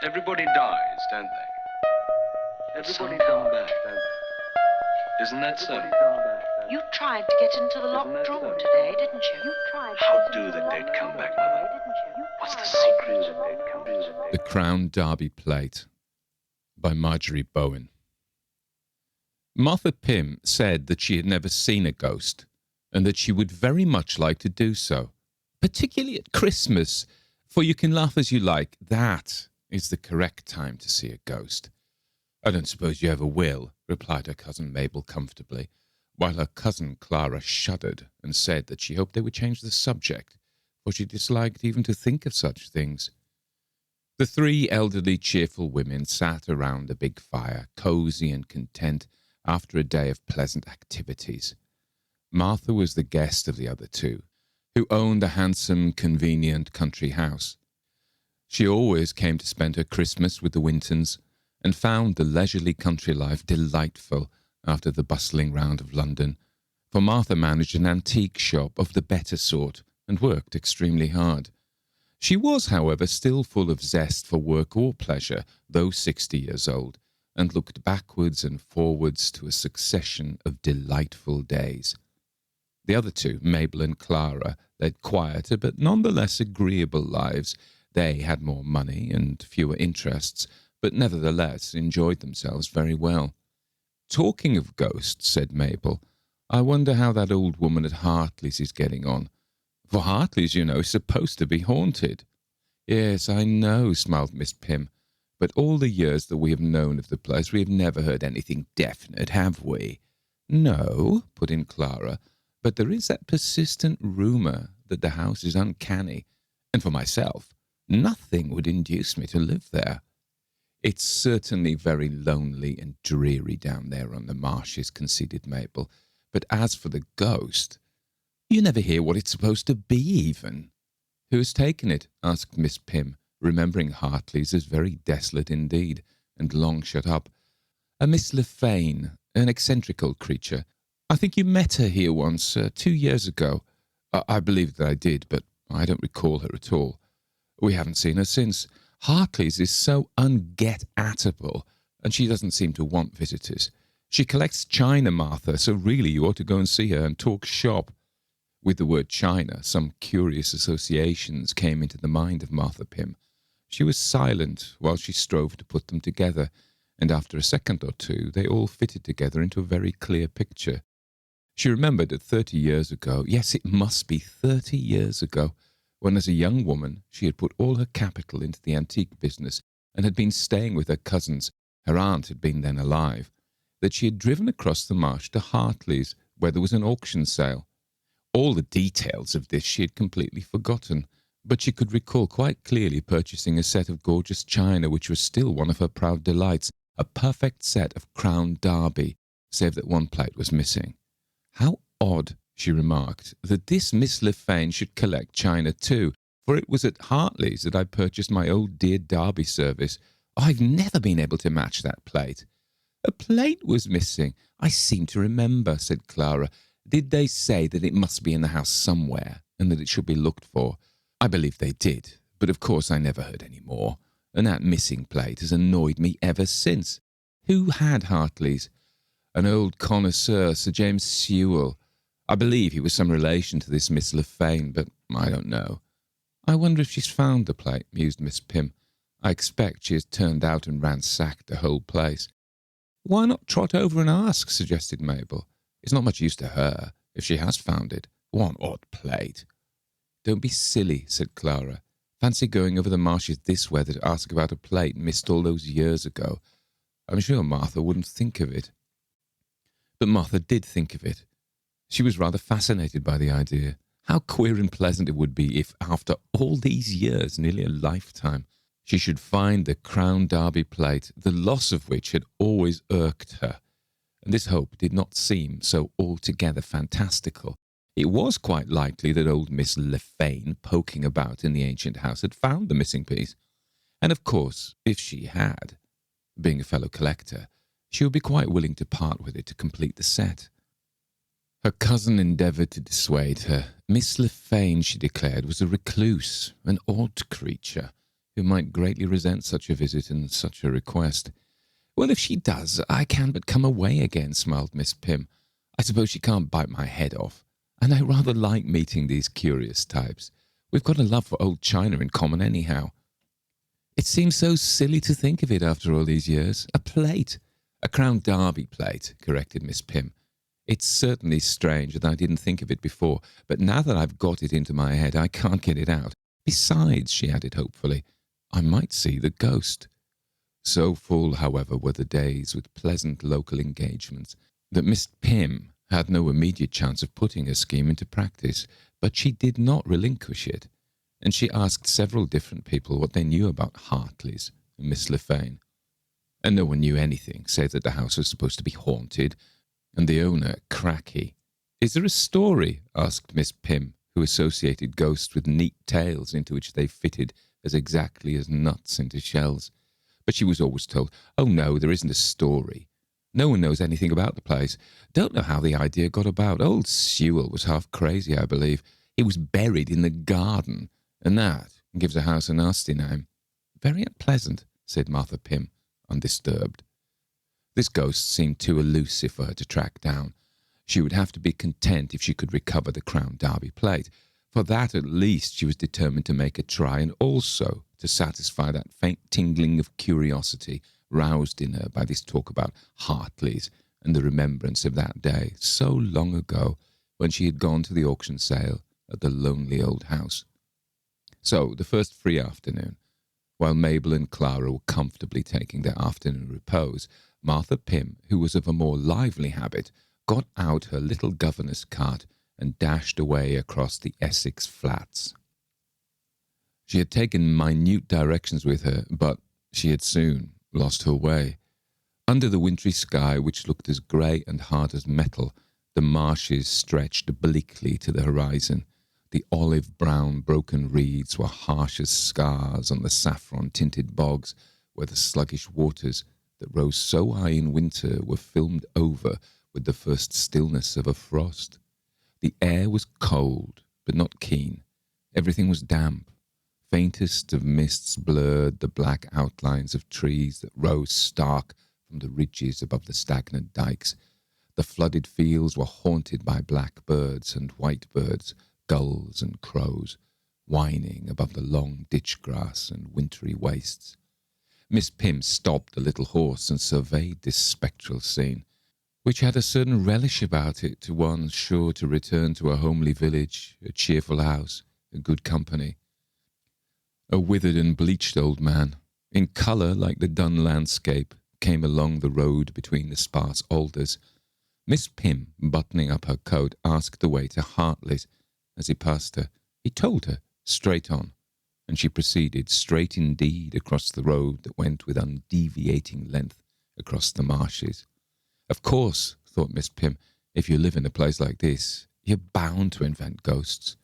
Everybody dies, don't they? Everybody come back, don't they? Isn't that so? You tried to get into the locked room today, didn't you? How do the dead come back, Mother? What's the secret of the dead come back? The Crown Derby Plate by Marjorie Bowen. Martha Pym said that she had never seen a ghost and that she would very much like to do so, particularly at Christmas, for you can laugh as you like. That is the correct time to see a ghost. I don't suppose you ever will, replied her cousin Mabel comfortably, while her cousin Clara shuddered and said that she hoped they would change the subject, for she disliked even to think of such things. The three elderly, cheerful women sat around a big fire, cosy and content after a day of pleasant activities. Martha was the guest of the other two, who owned a handsome, convenient country house. She always came to spend her Christmas with the Wintons, and found the leisurely country life delightful after the bustling round of London, for Martha managed an antique shop of the better sort and worked extremely hard. She was, however, still full of zest for work or pleasure, though 60 years old, and looked backwards and forwards to a succession of delightful days. The other two, Mabel and Clara, led quieter but none the less agreeable lives. They had more money and fewer interests, but nevertheless enjoyed themselves very well. "Talking of ghosts," said Mabel, "I wonder how that old woman at Hartley's is getting on. For Hartley's, you know, is supposed to be haunted." "Yes, I know," smiled Miss Pym, "but all the years that we have known of the place, we have never heard anything definite, have we?" "No," put in Clara, "but there is that persistent rumour that the house is uncanny, and for myself, nothing would induce me to live there." "It's certainly very lonely and dreary down there on the marshes," conceded Mabel, "but as for the ghost, you never hear what it's supposed to be even." "Who has taken it?" asked Miss Pym, remembering Hartley's as very desolate indeed, and long shut up. "A Miss Le Fane, an eccentric old creature. I think you met her here once, 2 years ago." I believe that I did, but I don't recall her at all. We haven't seen her since. Hartley's is so unget-atable, and she doesn't seem to want visitors. She collects china, Martha, so really you ought to go and see her and talk shop." With the word China, some curious associations came into the mind of Martha Pym. She was silent while she strove to put them together, and after a second or two they all fitted together into a very clear picture. She remembered that 30 years ago, yes, it must be 30 years ago, when as a young woman she had put all her capital into the antique business and had been staying with her cousins, her aunt had been then alive, that she had driven across the marsh to Hartley's, where there was an auction sale. All the details of this she had completely forgotten, but she could recall quite clearly purchasing a set of gorgeous china which was still one of her proud delights, a perfect set of Crown Derby, save that one plate was missing. "How odd," she remarked, "that this Miss Le Fane should collect china too, for it was at Hartley's that I purchased my old dear Derby service. I've never been able to match that plate." "A plate was missing, I seem to remember," said Clara. "Did they say that it must be in the house somewhere, and that it should be looked for?" "I believe they did, but of course I never heard any more, and that missing plate has annoyed me ever since." "Who had Hartley's?" "An old connoisseur, Sir James Sewell. I believe he was some relation to this Miss Le Fane, but I don't know." "I wonder if she's found the plate," mused Miss Pym. "I expect she has turned out and ransacked the whole place." "Why not trot over and ask?" suggested Mabel. "It's not much use to her, if she has found it. One odd plate." "Don't be silly," said Clara. "Fancy going over the marshes this weather to ask about a plate missed all those years ago. I'm sure Martha wouldn't think of it." But Martha did think of it. She was rather fascinated by the idea. How queer and pleasant it would be if, after all these years, nearly a lifetime, she should find the Crown Derby plate, the loss of which had always irked her. And this hope did not seem so altogether fantastical. It was quite likely that old Miss Le Fane, poking about in the ancient house, had found the missing piece. And of course, if she had, being a fellow collector, she would be quite willing to part with it to complete the set. Her cousin endeavoured to dissuade her. Miss Le Fane, she declared, was a recluse, an odd creature, who might greatly resent such a visit and such a request. Well, if she does, I can but come away again, smiled Miss Pym. I suppose she can't bite my head off, and I rather like meeting these curious types. We've got a love for old china in common anyhow. It seems so silly to think of it after all these years. A plate. A Crown Derby plate, corrected Miss Pym. It's certainly strange that I didn't think of it before, but now that I've got it into my head, I can't get it out. Besides, she added hopefully, I might see the ghost. So full, however, were the days with pleasant local engagements that Miss Pym had no immediate chance of putting her scheme into practice, but she did not relinquish it, and she asked several different people what they knew about Hartley's and Miss Lefane. And no one knew anything, save that the house was supposed to be haunted, and the owner cracky. Is there a story? Asked Miss Pym, who associated ghosts with neat tales into which they fitted as exactly as nuts into shells. But she was always told, oh no, there isn't a story. No one knows anything about the place. Don't know how the idea got about. Old Sewell was half crazy, I believe. He was buried in the garden, and that gives a house a nasty name. Very unpleasant, said Martha Pym, undisturbed. This ghost seemed too elusive for her to track down. She would have to be content if she could recover the Crown Derby plate. For that, at least, she was determined to make a try, and also to satisfy that faint tingling of curiosity roused in her by this talk about Hartley's and the remembrance of that day so long ago when she had gone to the auction sale at the lonely old house. So, the first free afternoon, while Mabel and Clara were comfortably taking their afternoon repose, Martha Pym, who was of a more lively habit, got out her little governess cart and dashed away across the Essex flats. She had taken minute directions with her, but she had soon lost her way. Under the wintry sky, which looked as grey and hard as metal, the marshes stretched bleakly to the horizon. The olive-brown broken reeds were harsh as scars on the saffron-tinted bogs, where the sluggish waters that rose so high in winter were filmed over with the first stillness of a frost. The air was cold, but not keen. Everything was damp. Faintest of mists blurred the black outlines of trees that rose stark from the ridges above the stagnant dikes. The flooded fields were haunted by black birds and white birds, gulls and crows, whining above the long ditch grass and wintry wastes. Miss Pym stopped the little horse and surveyed this spectral scene, which had a certain relish about it to one sure to return to a homely village, a cheerful house, a good company. A withered and bleached old man, in colour like the dun landscape, came along the road between the sparse alders. Miss Pym, buttoning up her coat, asked the way to Hartley's. As he passed her, he told her, straight on, and she proceeded straight indeed across the road that went with undeviating length across the marshes. Of course, thought Miss Pym, if you live in a place like this, you're bound to invent ghosts.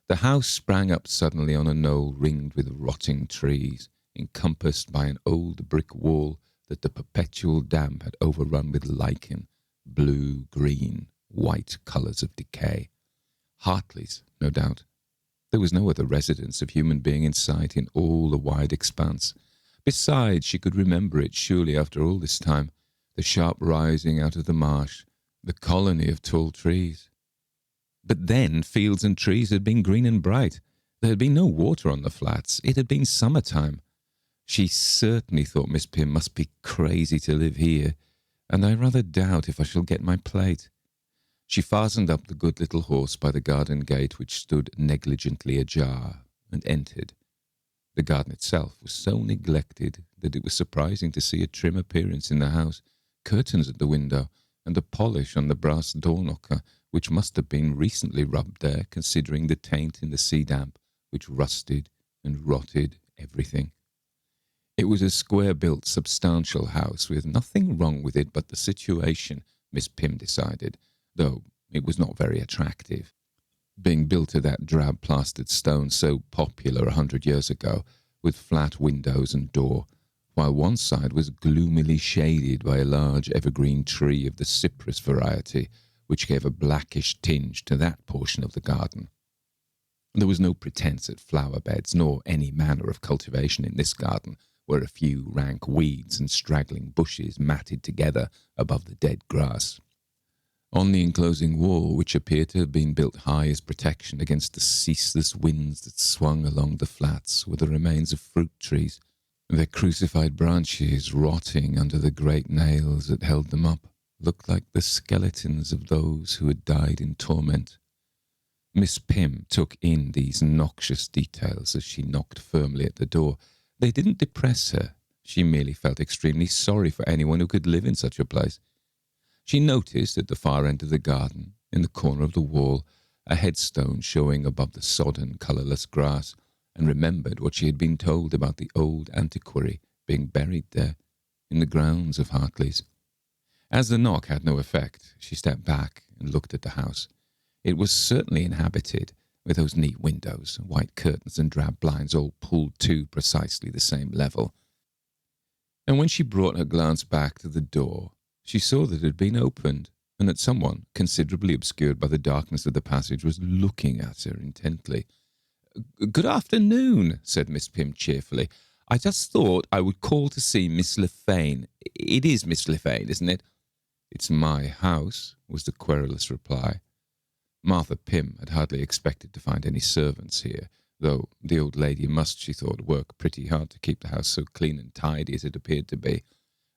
The house sprang up suddenly on a knoll ringed with rotting trees, encompassed by an old brick wall that the perpetual damp had overrun with lichen, blue, green, white colours of decay. Hartley's, no doubt. There was no other residence of human being in sight in all the wide expanse. Besides, she could remember it surely after all this time, the sharp rising out of the marsh, the colony of tall trees. But then fields and trees had been green and bright. There had been no water on the flats. It had been summer-time. She certainly thought Miss Pym must be crazy to live here, and I rather doubt if I shall get my plate. She fastened up the good little horse by the garden gate, which stood negligently ajar, and entered. The garden itself was so neglected that it was surprising to see a trim appearance in the house, curtains at the window, and a polish on the brass door-knocker, which must have been recently rubbed there, considering the taint in the sea damp, which rusted and rotted everything. It was a square-built, substantial house, with nothing wrong with it but the situation, Miss Pym decided, though it was not very attractive. Being built of that drab-plastered stone so popular 100 years ago, with flat windows and door, while one side was gloomily shaded by a large evergreen tree of the cypress variety, which gave a blackish tinge to that portion of the garden. There was no pretence at flower beds, nor any manner of cultivation in this garden, where a few rank weeds and straggling bushes matted together above the dead grass. On the enclosing wall, which appeared to have been built high as protection against the ceaseless winds that swung along the flats, were the remains of fruit trees, their crucified branches rotting under the great nails that held them up, looked like the skeletons of those who had died in torment. Miss Pym took in these noxious details as she knocked firmly at the door. They didn't depress her. She merely felt extremely sorry for anyone who could live in such a place. She noticed at the far end of the garden, in the corner of the wall, a headstone showing above the sodden, colourless grass, and remembered what she had been told about the old antiquary being buried there, in the grounds of Hartley's. As the knock had no effect, she stepped back and looked at the house. It was certainly inhabited, with those neat windows, white curtains and drab blinds all pulled to precisely the same level. And when she brought her glance back to the door, she saw that it had been opened, and that someone, considerably obscured by the darkness of the passage, was looking at her intently. "Good afternoon," said Miss Pym cheerfully. "I just thought I would call to see Miss Lefane. It is Miss Lefane, isn't it?" "It's my house," was the querulous reply. Martha Pym had hardly expected to find any servants here, though the old lady must, she thought, work pretty hard to keep the house so clean and tidy as it appeared to be.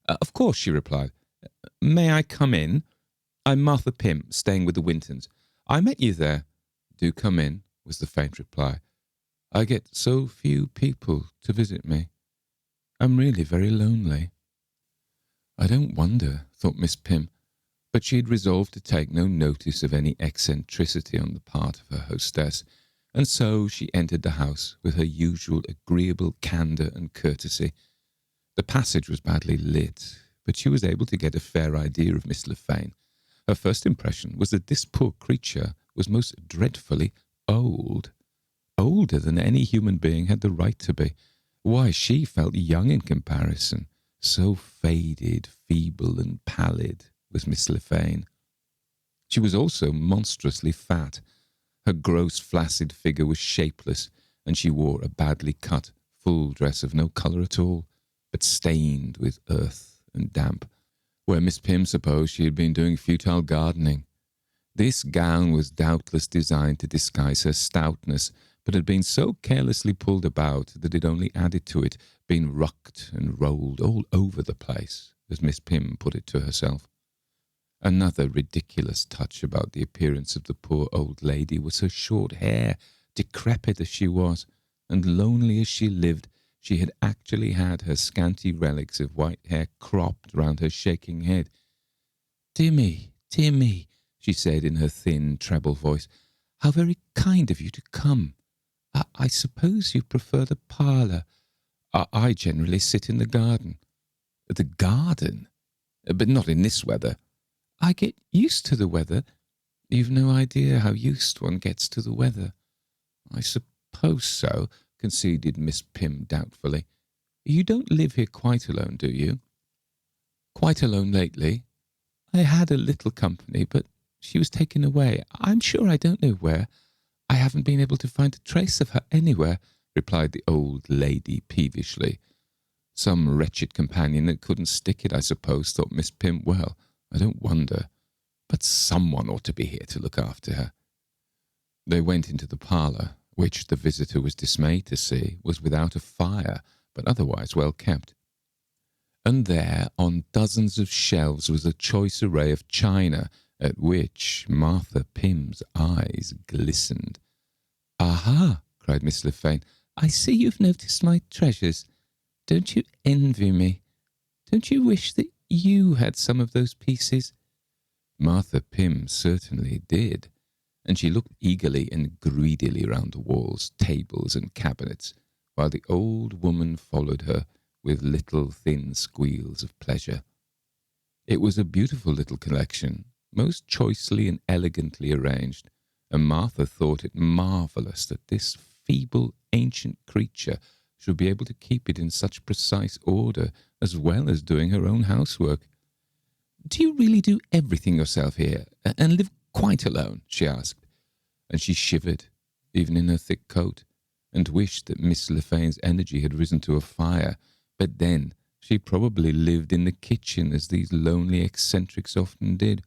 "Of course," she replied. "May I come in? I'm Martha Pym, staying with the Wintons. I met you there." "Do come in," was the faint reply. "I get so few people to visit me. I'm really very lonely." "I don't wonder," thought Miss Pym, but she had resolved to take no notice of any eccentricity on the part of her hostess, and so she entered the house with her usual agreeable candour and courtesy. The passage was badly lit, but she was able to get a fair idea of Miss Lefane. Her first impression was that this poor creature was most dreadfully old. Older than any human being had the right to be. Why, she felt young in comparison. So faded, feeble and pallid was Miss Lefane. She was also monstrously fat. Her gross, flaccid figure was shapeless, and she wore a badly cut, full dress of no colour at all, but stained with earth and damp, where Miss Pym supposed she had been doing futile gardening. This gown was doubtless designed to disguise her stoutness, but had been so carelessly pulled about that it only added to it, being rucked and rolled all over the place, as Miss Pym put it to herself. Another ridiculous touch about the appearance of the poor old lady was her short hair. Decrepit as she was, and lonely as she lived, she had actually had her scanty relics of white hair cropped round her shaking head. Dear me, she said in her thin, treble voice. "How very kind of you to come. I suppose you prefer the parlour. I generally sit in the garden." "The garden? But not in this weather." "I get used to the weather. You've no idea how used one gets to the weather." "I suppose so," conceded Miss Pym doubtfully. "You don't live here quite alone, do you?" "Quite alone lately. I had a little company, but she was taken away. I'm sure I don't know where. I haven't been able to find a trace of her anywhere," replied the old lady peevishly. "Some wretched companion that couldn't stick it, I suppose," thought Miss Pym. "Well, I don't wonder. But someone ought to be here to look after her." They went into the parlour, which the visitor was dismayed to see was without a fire, but otherwise well kept. And there, on dozens of shelves, was a choice array of china, at which Martha Pym's eyes glistened. "Aha!" cried Miss Lefane. "I see you've noticed my treasures. Don't you envy me? Don't you wish that you had some of those pieces?" Martha Pym certainly did, and she looked eagerly and greedily round the walls, tables and cabinets, while the old woman followed her with little thin squeals of pleasure. It was a beautiful little collection, most choicely and elegantly arranged, and Martha thought it marvellous that this feeble ancient creature should be able to keep it in such precise order, as well as doing her own housework. "Do you really do everything yourself here, and live quite alone?" she asked, and she shivered. even in her thick coat, and wished that Miss Le Fane's energy had risen to a fire, but then she probably lived in the kitchen as these lonely eccentrics often did.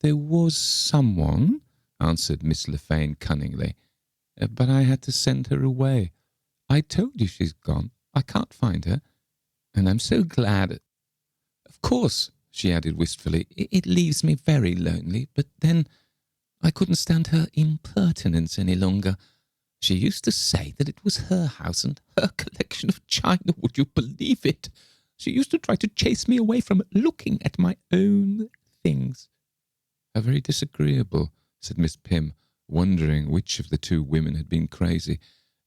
"There was someone," answered Miss Le Fane cunningly, "but I had to send her away. I told you she's gone. I can't find her, and I'm so glad. Of course," she added wistfully, "it leaves me very lonely, but then I couldn't stand her impertinence any longer. She used to say that it was her house and her collection of china, would you believe it? She used to try to chase me away from looking at my own things." "How very disagreeable," said Miss Pym, wondering which of the two women had been crazy.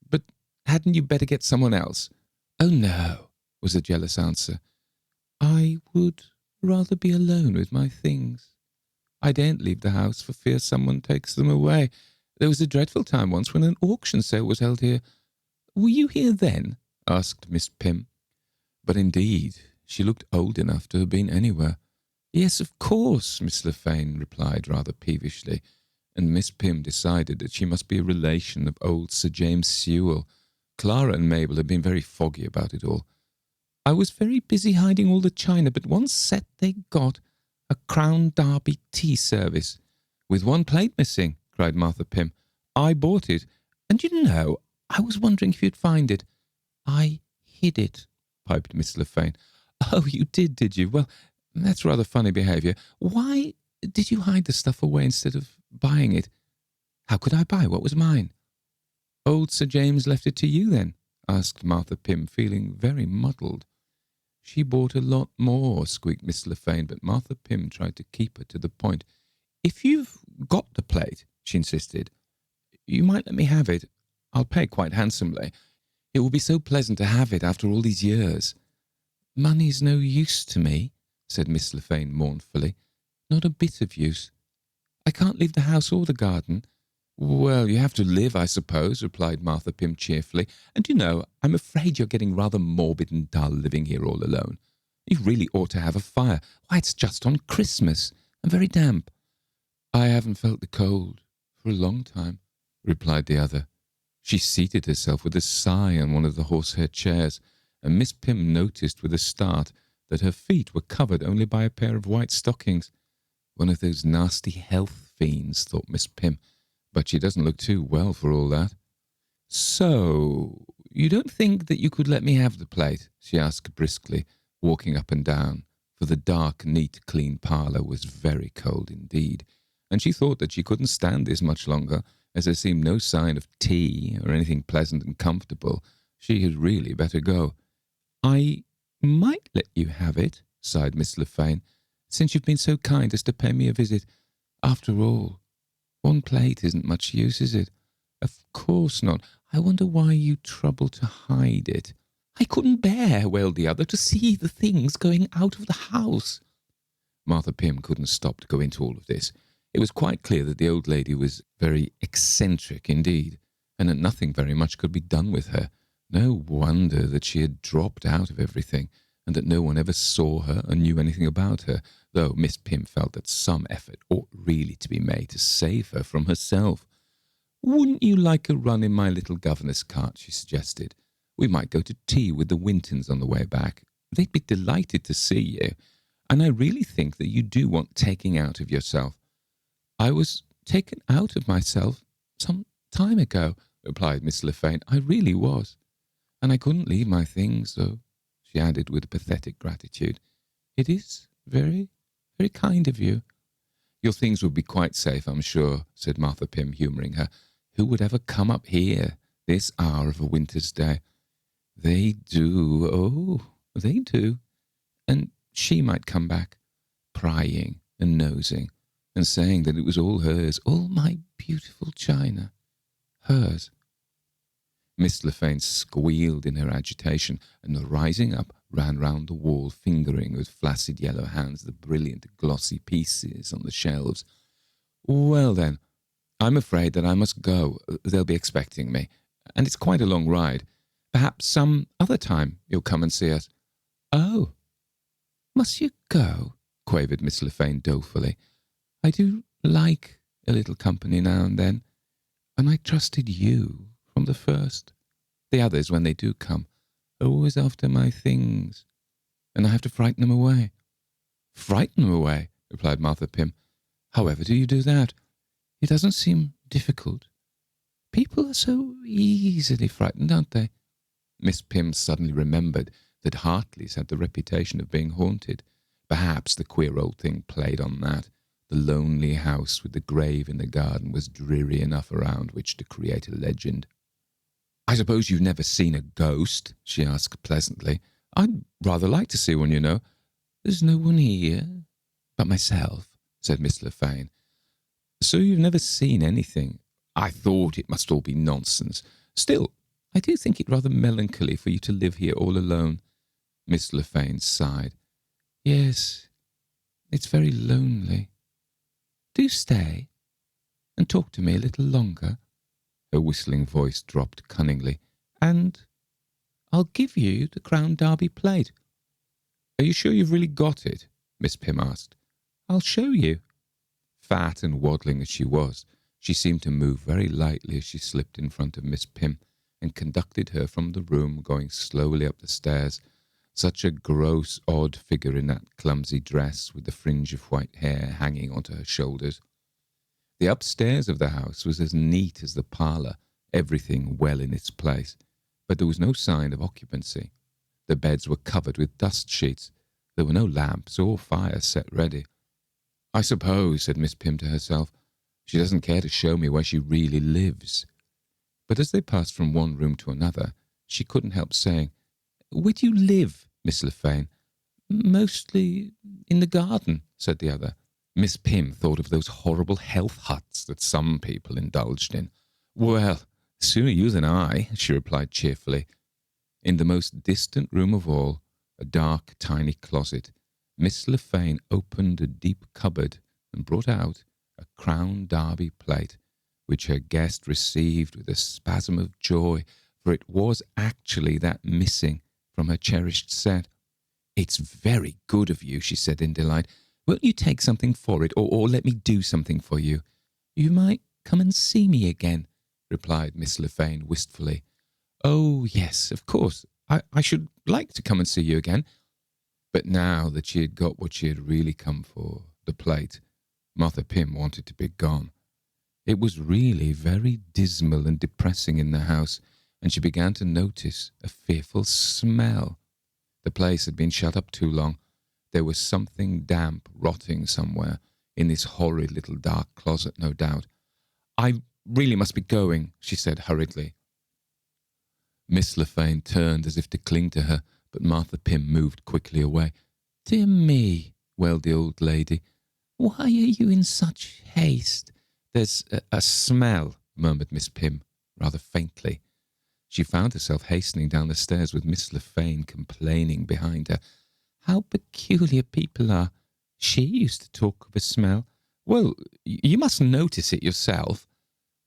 "But hadn't you better get someone else?" "Oh, no," was the jealous answer. "I would rather be alone with my things. I daren't leave the house for fear someone takes them away. There was a dreadful time once when an auction sale was held here." "Were you here then?" asked Miss Pym. But indeed, she looked old enough to have been anywhere. "Yes, of course," Miss Le Fane replied rather peevishly, and Miss Pym decided that she must be a relation of old Sir James Sewell. Clara and Mabel had been very foggy about it all. "I was very busy hiding all the china, but one set they got, a Crown Derby tea service, with one plate missing," cried Martha Pym. "I bought it, and you know, I was wondering if you'd find it." "I hid it," piped Miss Le Fane. "Oh, you did you? Well, that's rather funny behaviour. Why did you hide the stuff away instead of buying it?" "How could I buy what was mine?" "Old Sir James left it to you, then?" asked Martha Pym, feeling very muddled. "She bought a lot more," squeaked Miss Le Fane, but Martha Pym tried to keep her to the point. "If you've got the plate," she insisted, "you might let me have it. I'll pay quite handsomely. It will be so pleasant to have it after all these years." "Money's no use to me," said Miss Le Fane mournfully. "Not a bit of use. I can't leave the house or the garden." "Well, you have to live, I suppose," replied Martha Pym cheerfully. "And you know, I'm afraid you're getting rather morbid and dull living here all alone. You really ought to have a fire. Why, it's just on Christmas, and very damp." "I haven't felt the cold for a long time," replied the other. She seated herself with a sigh on one of the horsehair chairs, and Miss Pym noticed with a start that her feet were covered only by a pair of white stockings. "One of those nasty health fiends," thought Miss Pym, "but she doesn't look too well for all that." "So, you don't think that you could let me have the plate?" she asked briskly, walking up and down, for the dark, neat, clean parlour was very cold indeed, and she thought that she couldn't stand this much longer, as there seemed no sign of tea or anything pleasant and comfortable. She had really better go. "I might let you have it," sighed Miss Le Fane, "since you've been so kind as to pay me a visit. After all, one plate isn't much use, is it?" "Of course not. I wonder why you trouble to hide it." "I couldn't bear," wailed the other, "to see the things going out of the house." Martha Pym couldn't stop to go into all of this. It was quite clear that the old lady was very eccentric indeed, and that nothing very much could be done with her. No wonder that she had dropped out of everything, and that no one ever saw her or knew anything about her, though Miss Pym felt that some effort ought really to be made to save her from herself. "Wouldn't you like a run in my little governess cart?" she suggested. "We might go to tea with the Wintons on the way back. They'd be delighted to see you, and I really think that you do want taking out of yourself." "I was taken out of myself some time ago," replied Miss Le Fane. "I really was. And I couldn't leave my things, though," she added with pathetic gratitude. "It is very, very kind of you." "Your things would be quite safe, I'm sure," said Martha Pym, humouring her. "Who would ever come up here this hour of a winter's day?" "They do, oh, they do. And she might come back, prying and nosing, and saying that it was all hers, all my beautiful china. Hers." Miss Le Fane squealed in her agitation, and rising up, ran round the wall, fingering with flaccid yellow hands the brilliant glossy pieces on the shelves. "Well then, I'm afraid that I must go. They'll be expecting me, and it's quite a long ride. Perhaps some other time you'll come and see us." "Oh, must you go?" quavered Miss Le Fane dolefully. "I do like a little company now and then. And I trusted you from the first. The others, when they do come, are always after my things, and I have to frighten them away." "Frighten them away?" replied Martha Pym. "However do you do that? It doesn't seem difficult. People are so easily frightened, aren't they?" Miss Pym suddenly remembered that Hartley's had the reputation of being haunted. Perhaps the queer old thing played on that. The lonely house with the grave in the garden was dreary enough around which to create a legend. "I suppose you've never seen a ghost?" she asked pleasantly. "I'd rather like to see one, you know." "There's no one here but myself," said Miss Le Fane. "So you've never seen anything? I thought it must all be nonsense. Still, I do think it rather melancholy for you to live here all alone." Miss Le Fane sighed. "Yes, it's very lonely. Do stay and talk to me a little longer." Her whistling voice dropped cunningly. "And I'll give you the Crown Derby plate." "Are you sure you've really got it?" Miss Pym asked. "I'll show you." Fat and waddling as she was, she seemed to move very lightly as she slipped in front of Miss Pym and conducted her from the room, going slowly up the stairs. Such a gross, odd figure in that clumsy dress, with the fringe of white hair hanging onto her shoulders. The upstairs of the house was as neat as the parlour, everything well in its place, but there was no sign of occupancy. The beds were covered with dust sheets. There were no lamps or fires set ready. "I suppose," said Miss Pym to herself, "she doesn't care to show me where she really lives." But as they passed from one room to another, she couldn't help saying, "Where do you live, Miss Le Fane?" "Mostly in the garden," said the other. Miss Pym thought of those horrible health huts that some people indulged in. "Well, sooner you than I," she replied cheerfully. In the most distant room of all, a dark, tiny closet, Miss Le Fane opened a deep cupboard and brought out a Crown Derby plate, which her guest received with a spasm of joy, for it was actually that missing from her cherished set. "It's very good of you," she said in delight. "Won't you take something for it, or let me do something for you?" "You might come and see me again," replied Miss Le Fane wistfully. "Oh, yes, of course. I should like to come and see you again." But now that she had got what she had really come for, the plate, Martha Pym wanted to be gone. It was really very dismal and depressing in the house, and she began to notice a fearful smell. The place had been shut up too long. There was something damp rotting somewhere, in this horrid little dark closet, no doubt. "I really must be going," she said hurriedly. Miss Le Fane turned as if to cling to her, but Martha Pym moved quickly away. "Dear me," wailed the old lady, "why are you in such haste?" "There's a smell," murmured Miss Pym, rather faintly. She found herself hastening down the stairs with Miss Le Fane complaining behind her. "How peculiar people are. She used to talk of a smell." "Well, you must notice it yourself."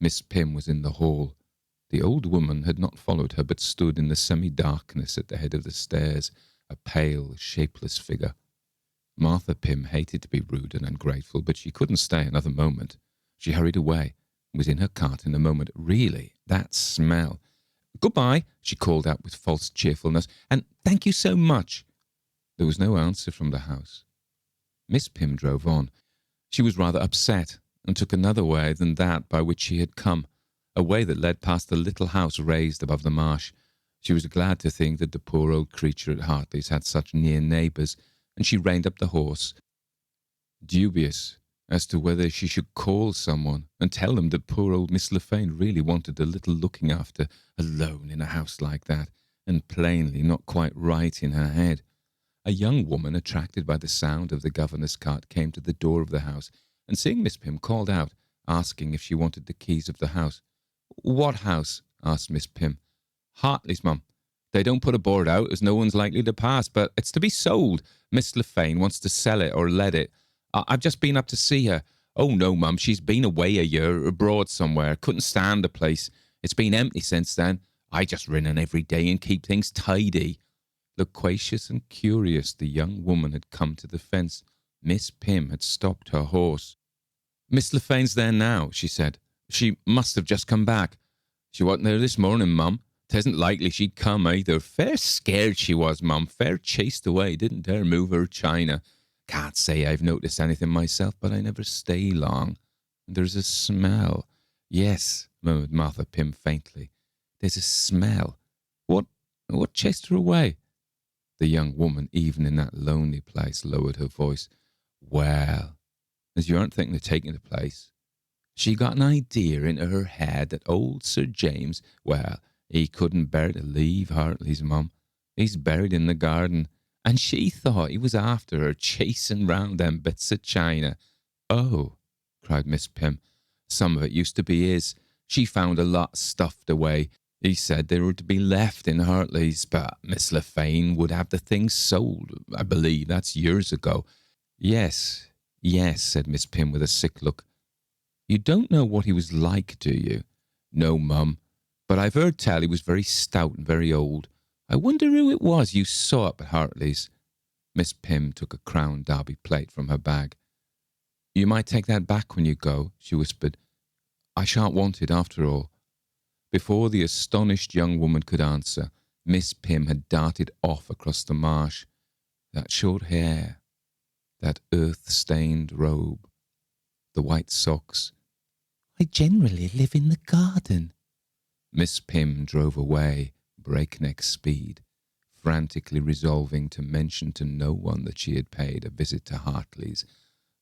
Miss Pym was in the hall. The old woman had not followed her, but stood in the semi-darkness at the head of the stairs, a pale, shapeless figure. Martha Pym hated to be rude and ungrateful, but she couldn't stay another moment. She hurried away, and was in her cart in a moment. Really, that smell! "Goodbye," she called out with false cheerfulness, "and thank you so much." There was no answer from the house. Miss Pym drove on. She was rather upset, and took another way than that by which she had come, a way that led past the little house raised above the marsh. She was glad to think that the poor old creature at Hartley's had such near neighbours, and she reined up the horse, dubious as to whether she should call someone and tell them that poor old Miss Le Fane really wanted a little looking after, alone in a house like that, and plainly not quite right in her head. A young woman, attracted by the sound of the governor's cart, came to the door of the house, and seeing Miss Pym, called out, asking if she wanted the keys of the house. "What house?" asked Miss Pym. "Hartley's, mum. They don't put a board out, as no one's likely to pass, but it's to be sold. Miss Le Fane wants to sell it or let it. I've just been up to see her." "Oh, no, mum, she's been away a year, abroad somewhere. Couldn't stand the place. It's been empty since then. I just rin in every day and keep things tidy." Loquacious and curious, the young woman had come to the fence. Miss Pym had stopped her horse. "Miss Le Fane's there now," she said. She must have just come back. She wasn't there this morning, Mum. 'Tisn't likely she'd come either. Fair scared she was, Mum. Fair chased away. Didn't dare move her china. Can't say I've noticed anything myself, but I never stay long. There's a smell. Yes, murmured Martha Pym faintly. There's a smell. What chased her away? The young woman, even in that lonely place, lowered her voice. Well, as you aren't thinking of taking the place, she got an idea into her head that old Sir James, well, he couldn't bear to leave Hartley's, Mum. He's buried in the garden, and she thought he was after her, chasing round them bits of china. Oh, cried Miss Pym, some of it used to be his. She found a lot stuffed away. He said they were to be left in Hartley's, but Miss Le Fane would have the things sold. I believe that's years ago. Yes, said Miss Pym with a sick look. You don't know what he was like, do you? No, Mum, but I've heard tell he was very stout and very old. I wonder who it was you saw up at Hartley's. Miss Pym took a Crown Derby plate from her bag. You might take that back when you go, she whispered. I shan't want it after all. Before the astonished young woman could answer, Miss Pym had darted off across the marsh. That short hair, that earth-stained robe, the white socks. I generally live in the garden. Miss Pym drove away, breakneck speed, frantically resolving to mention to no one that she had paid a visit to Hartley's,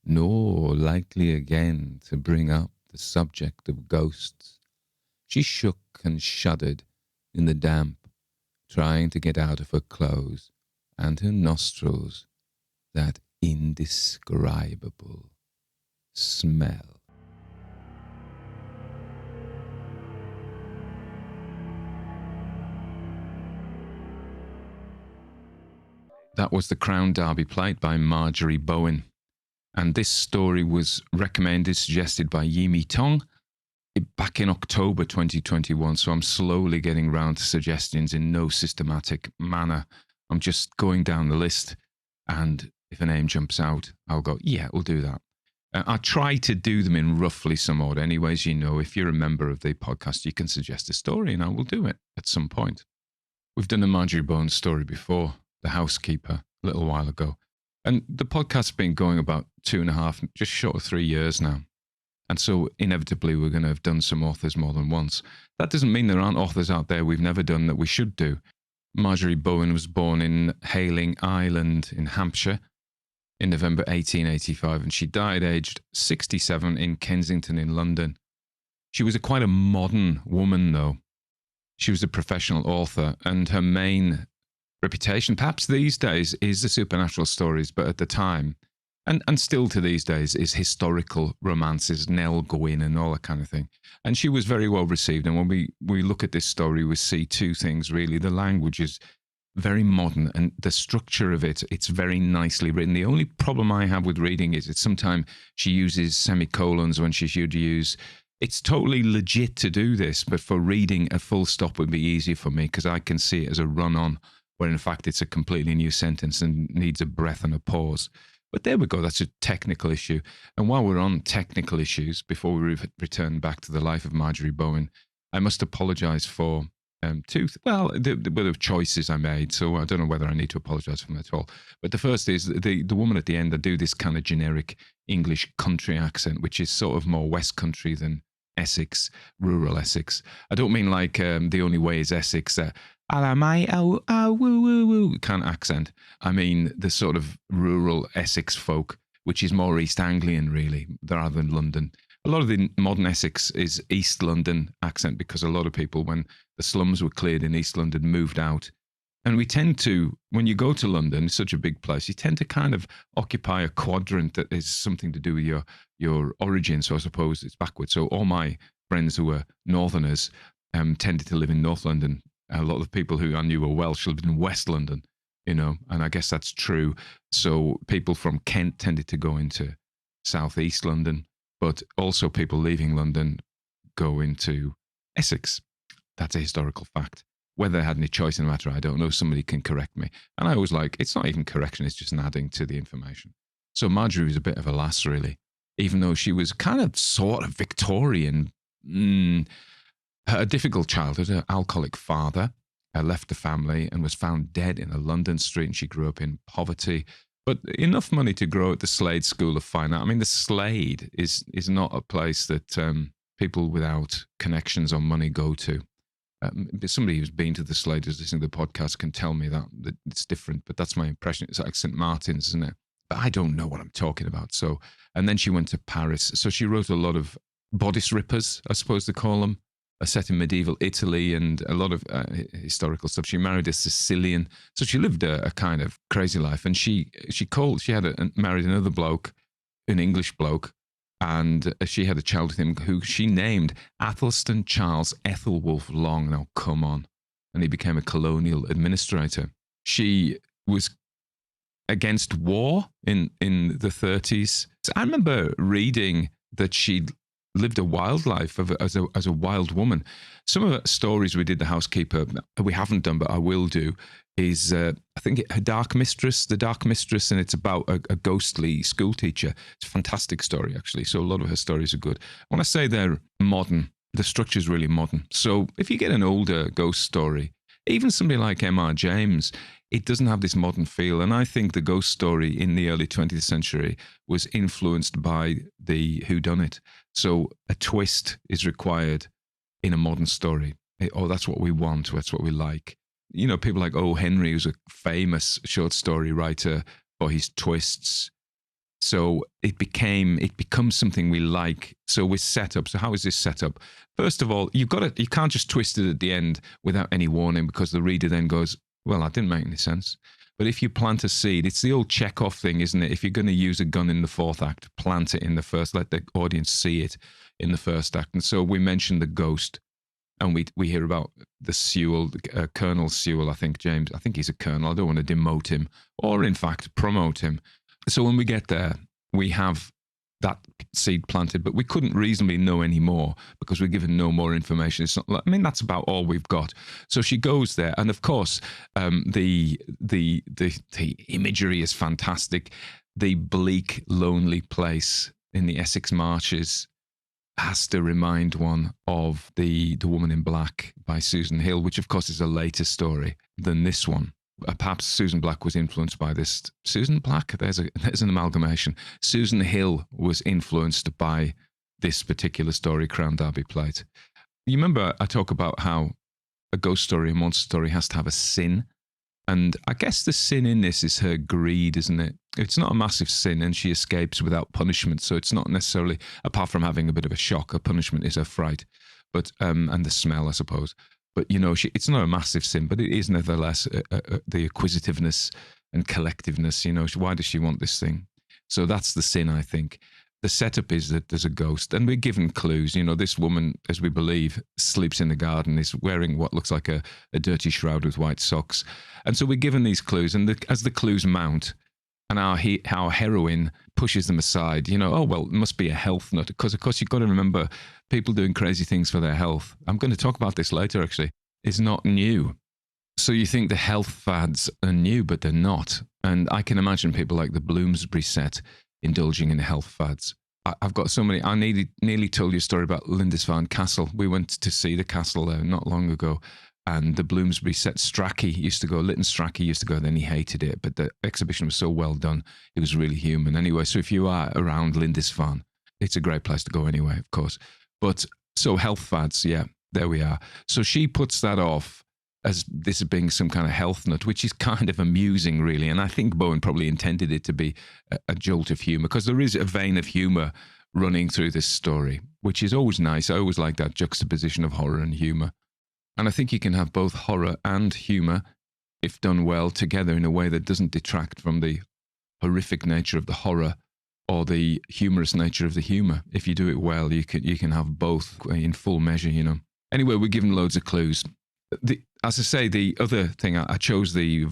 nor likely again to bring up the subject of ghosts. She shook and shuddered in the damp, trying to get out of her clothes and her nostrils that indescribable smell. That was the Crown Derby plate by Marjorie Bowen. And this story was recommended, suggested by Yimi Tong back in October 2021. So I'm slowly getting round to suggestions in no systematic manner. I'm just going down the list, and if a name jumps out, I'll go, yeah, we'll do that. I try to do them in roughly some order. Anyways, you know, if you're a member of the podcast, you can suggest a story and I will do it at some point. We've done a Marjorie Bowen story before, The Housekeeper, a little while ago. And the podcast's been going about 2.5, just short of 3 years now. And so inevitably we're going to have done some authors more than once. That doesn't mean there aren't authors out there we've never done that we should do. Marjorie Bowen was born in Hayling Island in Hampshire in November 1885, and she died aged 67 in Kensington in London. She was quite a modern woman, though. She was a professional author, and her main reputation, perhaps these days, is the supernatural stories, but at the time, and still to these days, is historical romances, Nell Gwyn and all that kind of thing. And she was very well received. And when we look at this story, we see two things, really. The language is very modern, and the structure of it, it's very nicely written. The only problem I have with reading is it's sometimes she uses semicolons when she should use. It's totally legit to do this, but for reading, a full stop would be easier for me because I can see it as a run-on, where in fact it's a completely new sentence and needs a breath and a pause. But there we go, that's a technical issue. And while we're on technical issues, before we return back to the life of Marjorie Bowen, I must apologise for the choices I made, so I don't know whether I need to apologise for them at all. But the first is the woman at the end, I do this kind of generic English country accent, which is sort of more West Country than Essex, rural Essex. I don't mean like The Only Way is Essex, hello mate, woo woo woo kind of accent. I mean the sort of rural Essex folk, which is more East Anglian really, rather than London. A lot of the modern Essex is East London accent because a lot of people, when the slums were cleared in East London, moved out. And we tend to, when you go to London, it's such a big place, you tend to kind of occupy a quadrant that is something to do with your origin. So I suppose it's backwards. So all my friends who were Northerners tended to live in North London. A lot of the people who I knew were Welsh lived in West London, you know, and I guess that's true. So people from Kent tended to go into South East London, but also people leaving London go into Essex. That's a historical fact. Whether they had any choice in the matter, I don't know. Somebody can correct me. And I was like, it's not even correction, it's just adding to the information. So Marjorie was a bit of a lass, really, even though she was kind of sort of Victorian, a difficult childhood, an alcoholic father, left the family and was found dead in a London street, and she grew up in poverty, but enough money to grow at the Slade School of Fine Art. I mean, the Slade is not a place that people without connections or money go to. Somebody who's been to the Slade, who's listening to the podcast, can tell me that it's different, but that's my impression. It's like St. Martin's, isn't it? But I don't know what I'm talking about. So, and then she went to Paris. So she wrote a lot of bodice rippers, I suppose they call them, set in medieval Italy, and a lot of historical stuff. She married a Sicilian, so she lived a kind of crazy life. And she married another bloke, an English bloke, and she had a child with him who she named Athelstan Charles Ethelwulf Long. Now, come on. And he became a colonial administrator. She was against war in the 30s. So I remember reading that she lived a wild life as a wild woman. Some of the stories we did, The Housekeeper, we haven't done, but I will do, is I think The Dark Mistress, and it's about a ghostly school teacher. It's a fantastic story, actually. So a lot of her stories are good. When I say they're modern, the structure's really modern. So if you get an older ghost story, even somebody like M.R. James, it doesn't have this modern feel. And I think the ghost story in the early 20th century was influenced by the whodunit. So a twist is required in a modern story. That's what we want. That's what we like. You know, people like O. Henry, who's a famous short story writer for his twists. So it becomes something we like. So we're set up. So how is this set up? First of all, you can't just twist it at the end without any warning, because the reader then goes, well, that didn't make any sense. But if you plant a seed, it's the old Chekhov thing, isn't it? If you're going to use a gun in the fourth act, plant it in the first, let the audience see it in the first act. And so we mentioned the ghost, and we hear about the Sewell, Colonel Sewell, I think, James. I think he's a colonel. I don't want to demote him or, in fact, promote him. So when we get there, we have that seed planted, but we couldn't reasonably know any more because we're given no more information. It's not, I mean, that's about all we've got. So she goes there, and of course, the imagery is fantastic. The bleak, lonely place in the Essex marshes has to remind one of the Woman in Black by Susan Hill, which of course is a later story than this one. Perhaps Susan Black was influenced by this. Susan Black, there's an amalgamation. Susan Hill was influenced by this particular story, Crown Derby Plate. You remember I talk about how a ghost story, a monster story has to have a sin. And I guess the sin in this is her greed, isn't it? It's not a massive sin, and she escapes without punishment. So it's not necessarily, apart from having a bit of a shock, her punishment is her fright, but and the smell, I suppose. But, you know, it's not a massive sin, but it is nevertheless the acquisitiveness and collectiveness. You know, why does she want this thing? So that's the sin, I think. The setup is that there's a ghost, and we're given clues. You know, this woman, as we believe, sleeps in the garden, is wearing what looks like a dirty shroud with white socks. And so we're given these clues, and as the clues mount, and our heroine pushes them aside, you know, oh, well, it must be a health nut. Because, of course, you've got to remember, people doing crazy things for their health, I'm going to talk about this later, actually, is not new. So you think the health fads are new, but they're not. And I can imagine people like the Bloomsbury set indulging in health fads. I've got so many. I nearly told you a story about Lindisfarne Castle. We went to see the castle there not long ago. And the Bloomsbury set, Lytton Strachey used to go, then he hated it. But the exhibition was so well done, it was really human. Anyway, so if you are around Lindisfarne, it's a great place to go anyway, of course. But so health fads, yeah, there we are. So she puts that off as this being some kind of health nut, which is kind of amusing, really. And I think Bowen probably intended it to be a jolt of humour, because there is a vein of humour running through this story, which is always nice. I always like that juxtaposition of horror and humour. And I think you can have both horror and humour, if done well, together in a way that doesn't detract from the horrific nature of the horror or the humorous nature of the humour. If you do it well, you can have both in full measure, you know. Anyway, we're given loads of clues. As I say, the other thing, I chose the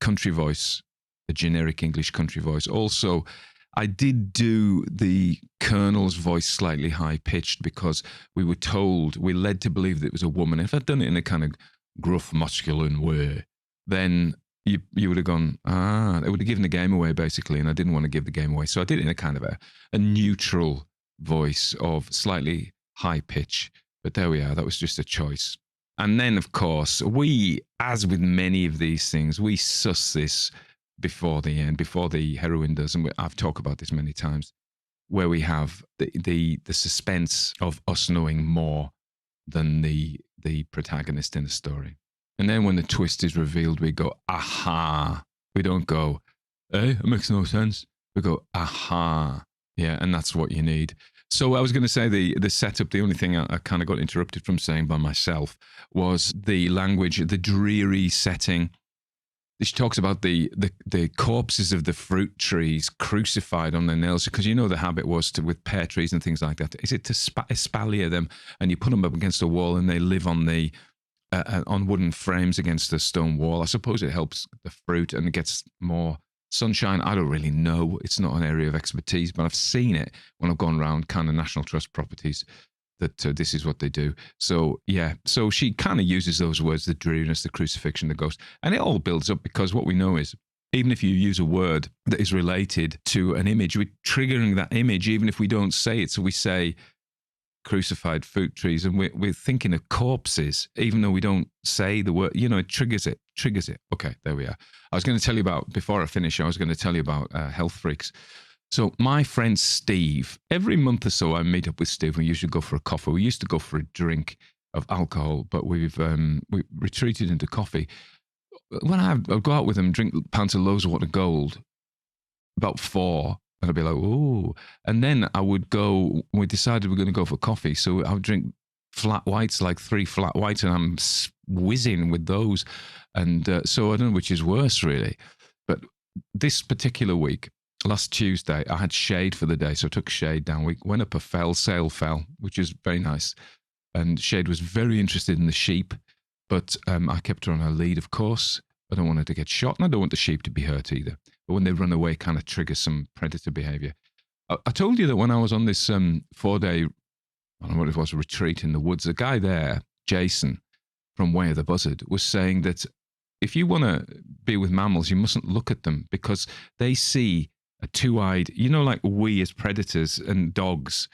country voice, the generic English country voice. Also, I did do the Colonel's voice slightly high-pitched because we're led to believe that it was a woman. If I'd done it in a kind of gruff, masculine way, then you would have gone, it would have given the game away, basically, and I didn't want to give the game away. So I did it in a kind of a neutral voice of slightly high pitch. But there we are. That was just a choice. And then, of course, we, as with many of these things, we suss this before the end, before the heroine does. And I've talked about this many times, where we have the suspense of us knowing more than the protagonist in the story. And then when the twist is revealed, we go, aha. We don't go, hey, it makes no sense. We go, aha. Yeah, and that's what you need. So I was going to say the setup, the only thing I kind of got interrupted from saying by myself was the language, the dreary setting. She talks about the corpses of the fruit trees crucified on their nails, because you know the habit was to, with pear trees and things like that, is it to espalier them, and you put them up against a wall and they live on the on wooden frames against a stone wall. I suppose it helps the fruit and it gets more sunshine. I don't really know. It's not an area of expertise, but I've seen it when I've gone around kind of National Trust properties that this is what they do. So, yeah. So she kind of uses those words, the dreariness, the crucifixion, the ghost. And it all builds up, because what we know is, even if you use a word that is related to an image, we're triggering that image, even if we don't say it. So we say crucified fruit trees, and we're thinking of corpses, even though we don't say the word, it triggers it. Okay, there we are. I was going to tell you about, before I finish, I was going to tell you about health freaks. So my friend Steve, every month or so I meet up with Steve. We usually go for a coffee. We used to go for a drink of alcohol, but we retreated into coffee. When I'd go out with him, drink pints of loads of water gold, about 4, and I'd be like, ooh. And then I would go, we decided we were going to go for coffee. So I would drink flat whites, like 3 flat whites, and I'm whizzing with those. And so I don't know which is worse, really. But this particular week, last Tuesday, I had shade for the day. So I took shade down. We went up a sail fell, which is very nice. And Shade was very interested in the sheep, but I kept her on her lead, of course. I don't want her to get shot, and I don't want the sheep to be hurt either. But when they run away, kind of triggers some predator behavior. I told you that when I was on this 4-day, I don't know what it was, retreat in the woods, a guy there, Jason, from Way of the Buzzard, was saying that if you want to be with mammals, you mustn't look at them, because they see a 2-eyed, like we as predators and dogs,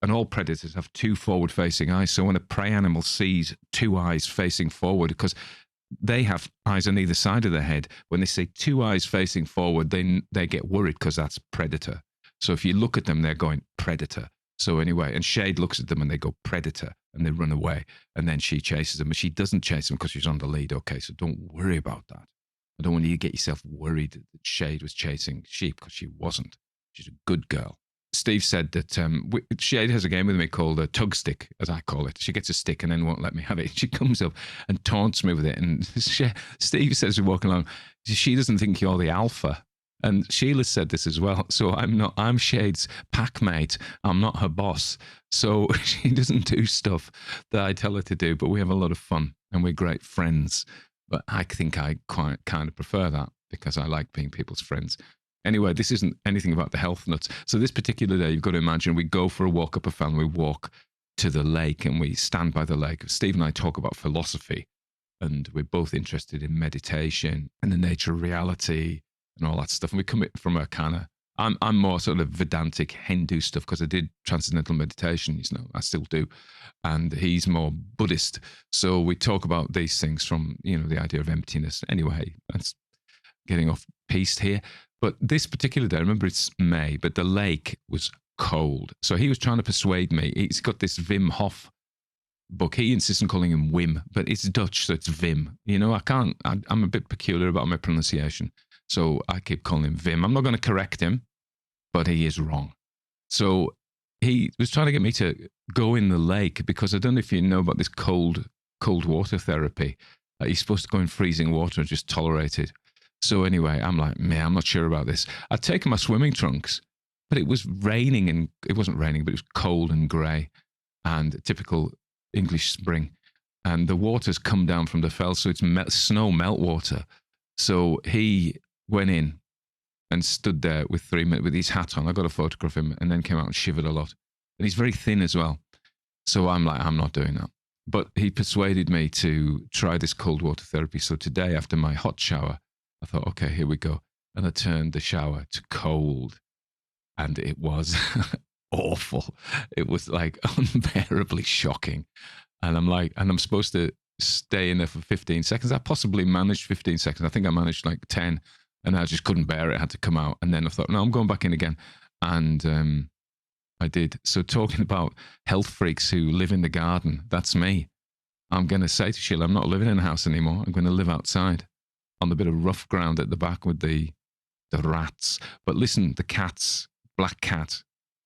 and all predators have 2 forward-facing eyes. So when a prey animal sees 2 eyes facing forward, because they have eyes on either side of their head, when they see 2 eyes facing forward, they get worried, because that's predator. So if you look at them, they're going predator. So anyway, and Shade looks at them and they go predator, and they run away. And then she chases them, but she doesn't chase them because she's on the lead. Okay, so don't worry about that. I don't want you to get yourself worried that Shade was chasing sheep, because she wasn't. She's a good girl. Steve said that Shade has a game with me called a tug stick, as I call it. She gets a stick and then won't let me have it. She comes up and taunts me with it. And Steve says, we're walking along, she doesn't think you're the alpha. And Sheila said this as well. So I'm Shade's pack mate. I'm not her boss. So she doesn't do stuff that I tell her to do, but we have a lot of fun and we're great friends. But I think I quite kind of prefer that, because I like being people's friends. Anyway, this isn't anything about the health nuts. So this particular day, you've got to imagine, we go for a walk up a fell, and we walk to the lake, and we stand by the lake. Steve and I talk about philosophy, and we're both interested in meditation and the nature of reality and all that stuff. And we come from a kind of, I'm more sort of Vedantic Hindu stuff, because I did transcendental meditation, I still do. And he's more Buddhist. So we talk about these things from, the idea of emptiness. Anyway, that's getting off piste here. But this particular day, remember it's May, but the lake was cold. So he was trying to persuade me. He's got this Wim Hof book. He insists on calling him Wim, but it's Dutch, so it's Wim. I'm a bit peculiar about my pronunciation. So I keep calling him Wim. I'm not going to correct him, but he is wrong. So he was trying to get me to go in the lake, because I don't know if you know about this cold water therapy. You're supposed to go in freezing water and just tolerate it. So anyway, I'm like, man, I'm not sure about this. I'd taken my swimming trunks, but it was raining, and it wasn't raining, but it was cold and grey, and typical English spring. And the water's come down from the fell, so it's snow meltwater. So he went in and stood there with 3 minutes with his hat on. I got a photograph of him, and then came out and shivered a lot. And he's very thin as well. So I'm like, I'm not doing that. But he persuaded me to try this cold water therapy. So today, after my hot shower, I thought, okay, here we go. And I turned the shower to cold. And it was awful. It was like unbearably shocking. And I'm supposed to stay in there for 15 seconds. I possibly managed 15 seconds. I think I managed like 10, and I just couldn't bear it. I had to come out. And then I thought, no, I'm going back in again. And I did. So talking about health freaks who live in the garden, that's me. I'm going to say to Sheila, I'm not living in a house anymore. I'm going to live outside on the bit of rough ground at the back with the rats. But listen, the cats, black cat,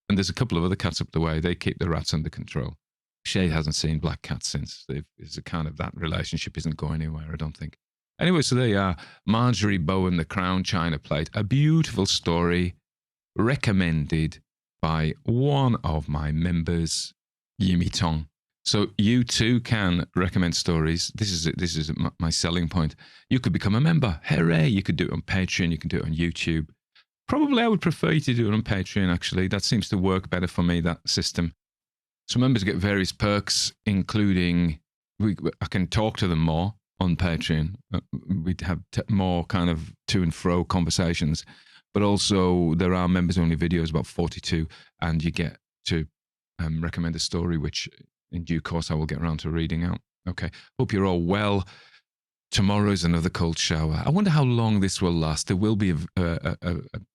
and there's a couple of other cats up the way. They keep the rats under control. Shay hasn't seen black cats since. It's a kind of that relationship isn't going anywhere, I don't think. Anyway, so there you are. Marjorie Bowen, The Crown China Plate. A beautiful story recommended by one of my members, Yimi Tong. So you too can recommend stories. This is my selling point. You could become a member. Hooray! You could do it on Patreon. You can do it on YouTube. Probably I would prefer you to do it on Patreon, actually. That seems to work better for me, that system. So members get various perks, including I can talk to them more on Patreon. We'd have more kind of to and fro conversations. But also there are members-only videos, about 42, and you get to recommend a story, which in due course I will get around to reading out. Okay, hope you're all well. Tomorrow is another cold shower. I wonder how long this will last. There will be a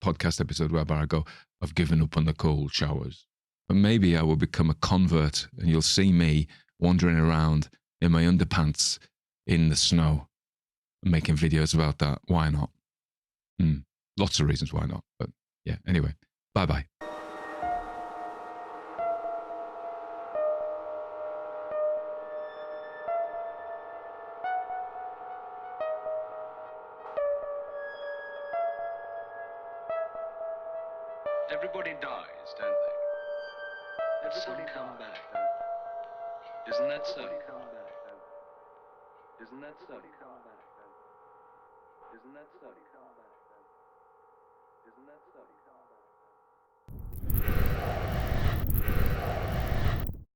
podcast episode whereby I go, I've given up on the cold showers. But maybe I will become a convert and you'll see me wandering around in my underpants in the snow and making videos about that. Why not? Lots of reasons why not. But yeah, anyway, bye-bye. Everybody dies, don't they? Everybody come back, don't they? Isn't that so? Isn't that so? Isn't that so? Isn't that so?